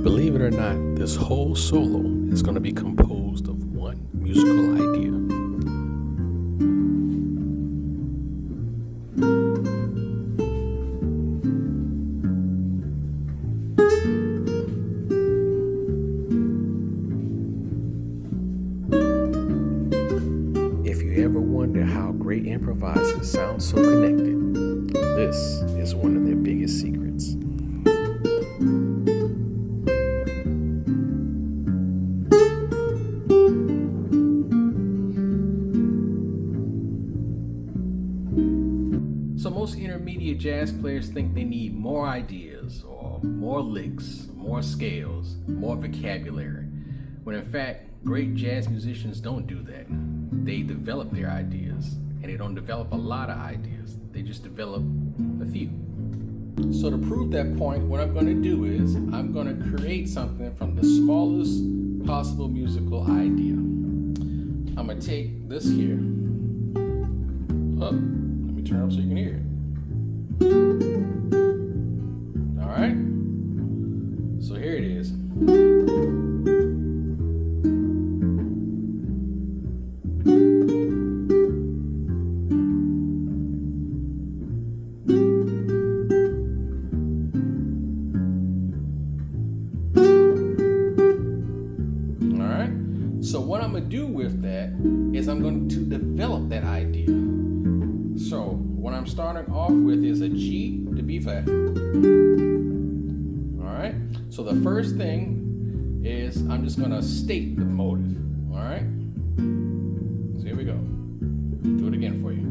Believe it or not, this whole solo is going to be composed of one musical idea. If you ever wonder how great improvisers sound so connected, this is one of their biggest secrets. So most intermediate jazz players think they need more ideas or more licks, more scales, more vocabulary, when in fact, great jazz musicians don't do that. They develop their ideas, and they don't develop a lot of ideas. They just develop a few. So to prove that point, what I'm going to do is I'm going to create something from the smallest possible musical idea. I'm going to take this here. Let me turn it up so you can hear it. All right. So here it is. So what I'm going to do with that is I'm going to develop that idea. So what I'm starting off with is a G to B flat. All right. So the first thing is I'm just going to state the motive. All right. So here we go. Do it again for you.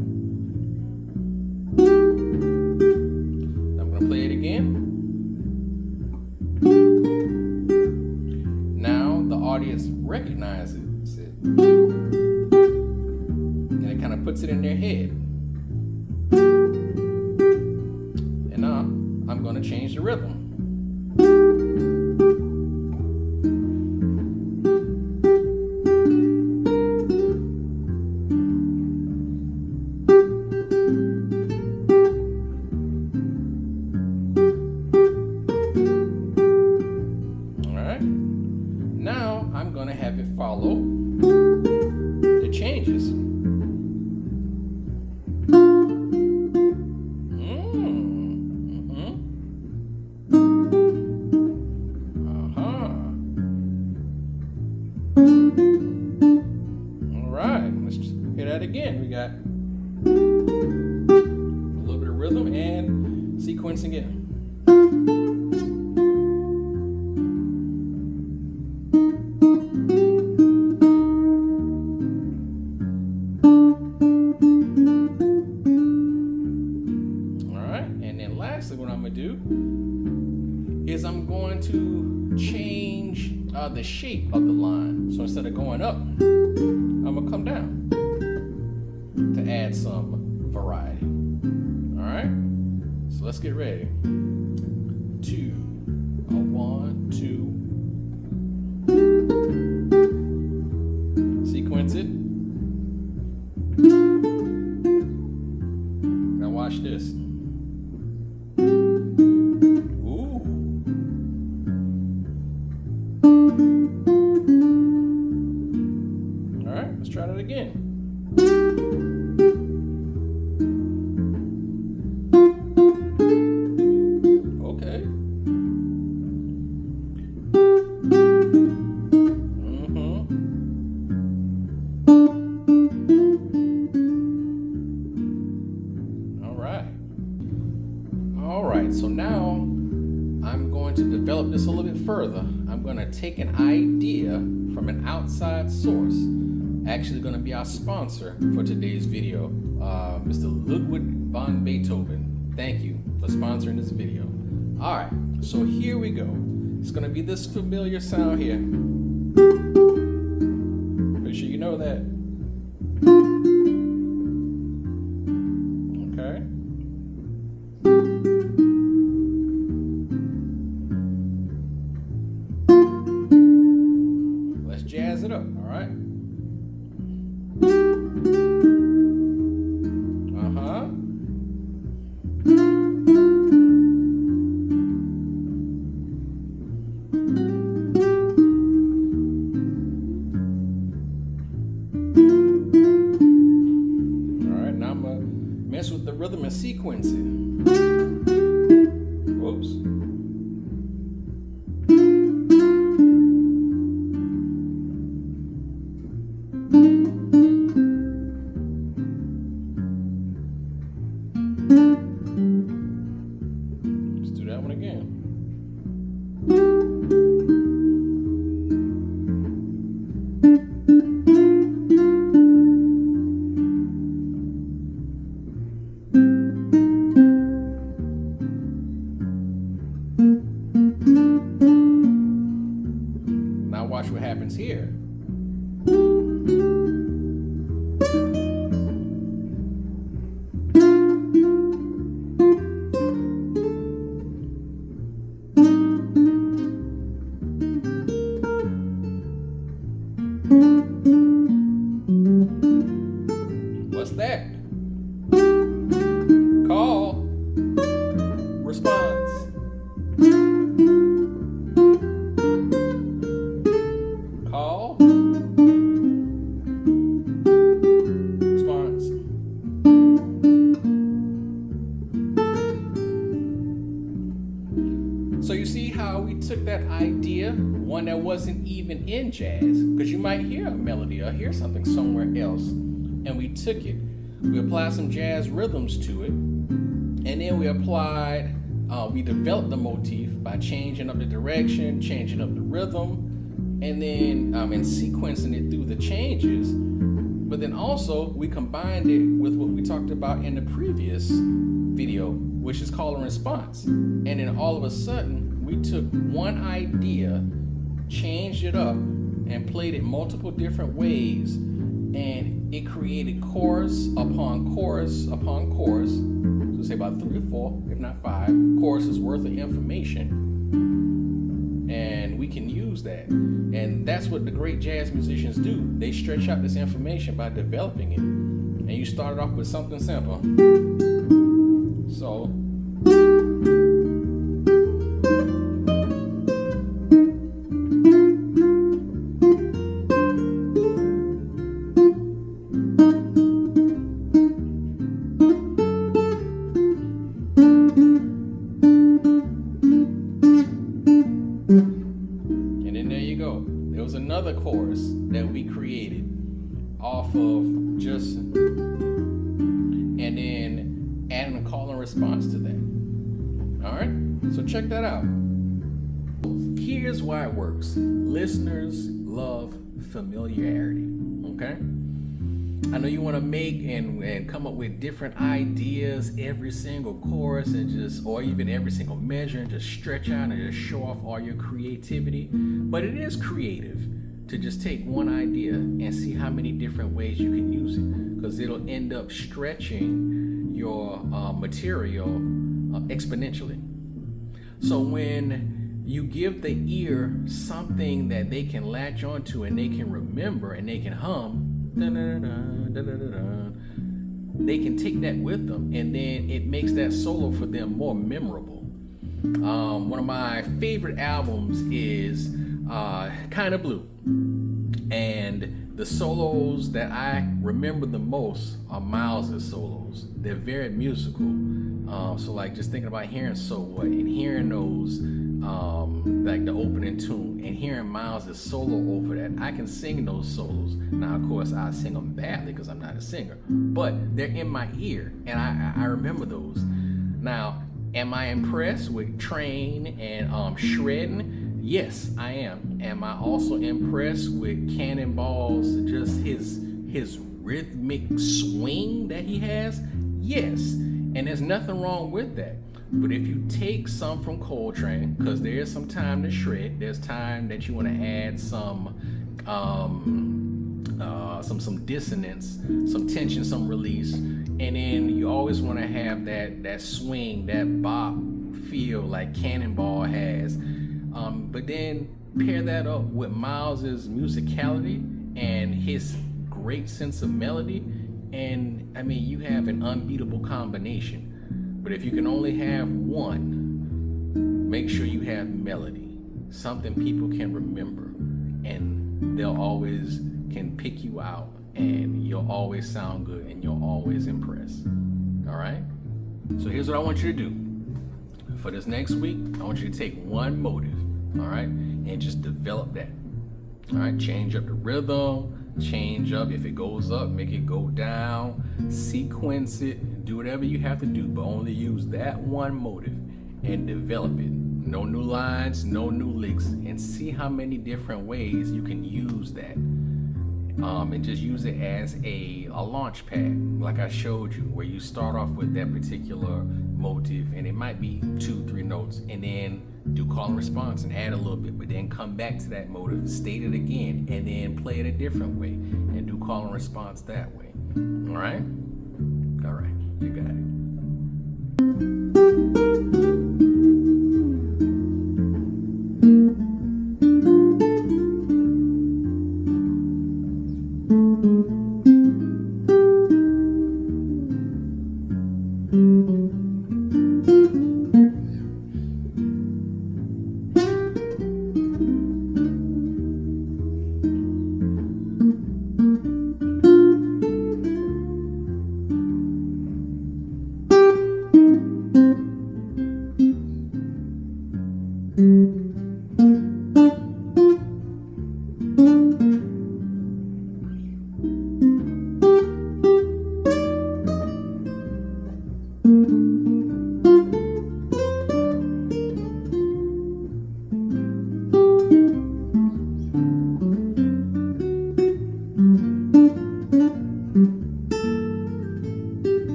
I'm going to play it again. Now the audience recognizes it, and it kind of puts it in their head. And now I'm going to change the rhythm. Now I'm going to have it follow the changes. All right, let's hear that again. We got a little bit of rhythm and sequence again. Lastly, what I'm going to do is I'm going to change the shape of the line. So instead of going up, I'm going to come down to add some variety. All right? So let's get ready. 2, 1, 2. Sequence it. Now watch this. Let's try that again. Okay. All right. So now I'm going to develop this a little bit further. I'm going to take an idea from an outside source. Actually going to be our sponsor for today's video, Mr. Ludwig van Beethoven. Thank you for sponsoring this video. All right, so here we go. It's going to be this familiar sound here. Pretty sure you know that. Okay. Let's jazz it up, all right? Alright, now I'm gonna mess with the rhythm and sequencing. Whoops. Let's do that one again. Now watch what happens here. What's that? Call. Response. Call. Response. So you see how we took that idea, one that wasn't even in jazz, because you might hear a melody or hear something somewhere else, and we took it. We applied some jazz rhythms to it, and then we developed the motif by changing up the direction, changing up the rhythm, and then and sequencing it through the changes. But then also we combined it with what we talked about in the previous video, which is call and response. And then all of a sudden we took one idea, changed it up, and played it multiple different ways, and it created chorus upon chorus upon chorus. So say about 3 or 4, if not 5 choruses worth of information, and we can use that. And that's what the great jazz musicians do. They stretch out this information by developing it. And you started off with something simple. So and then there you go. There was another chorus that we created off of just, and then adding a call and response to that. All right, so check that out. Here's why it works. Listeners love familiarity, okay? I know you want to make and come up with different ideas every single chorus or even every single measure, and just stretch out and just show off all your creativity. But it is creative to just take one idea and see how many different ways you can use it, because it'll end up stretching your material exponentially. So when you give the ear something that they can latch onto and they can remember and they can hum, they can take that with them, and then it makes that solo for them more memorable. One of my favorite albums is Kinda Blue, and the solos that I remember the most are Miles's solos. They're very musical. So like just thinking about hearing So What and hearing those like the opening tune and hearing Miles' solo over that, I can sing those solos. Now of course I sing them badly because I'm not a singer, but they're in my ear and I remember those. Now, am I impressed with Train and Shredding? Yes, I am. Am I also impressed with Cannonball's, just his rhythmic swing that he has? Yes, and there's nothing wrong with that. But if you take some from Coltrane, because there is some time to shred, there's time that you want to add some dissonance, some tension, some release, and then you always want to have that swing, that bop feel like Cannonball has. But then pair that up with Miles's musicality and his great sense of melody, and I mean you have an unbeatable combination. But if you can only have one, make sure you have melody. something people can remember, and they'll always can pick you out, and you'll always sound good, and you'll always impress. All right? So here's what I want you to do. For this next week, I want you to take one motive, all right, and just develop that. All right, change up the rhythm, change up, if it goes up, make it go down, sequence it, do whatever you have to do, but only use that one motive and develop it. No new lines, no new licks, and see how many different ways you can use that. And just use it as a launch pad, like I showed you, where you start off with that particular motive, and it might be 2-3 notes, and then do call and response and add a little bit, but then come back to that motive, state it again, and then play it a different way and do call and response that way. All right, you got it.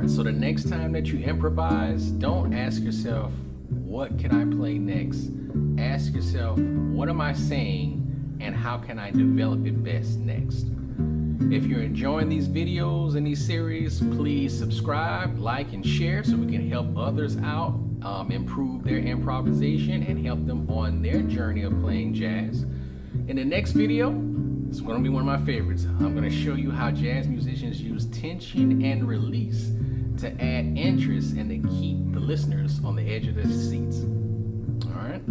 So the next time that you improvise, don't ask yourself, what can I play next? Ask yourself, what am I saying and how can I develop it best next? If you're enjoying these videos and these series, please subscribe, like, and share so we can help others out, improve their improvisation and help them on their journey of playing jazz. In the next video, it's going to be one of my favorites. I'm going to show you how jazz musicians use tension and release to add interest and to keep the listeners on the edge of their seats. All right.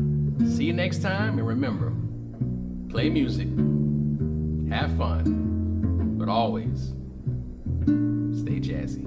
See you next time, and remember, play music, have fun, but always stay jazzy.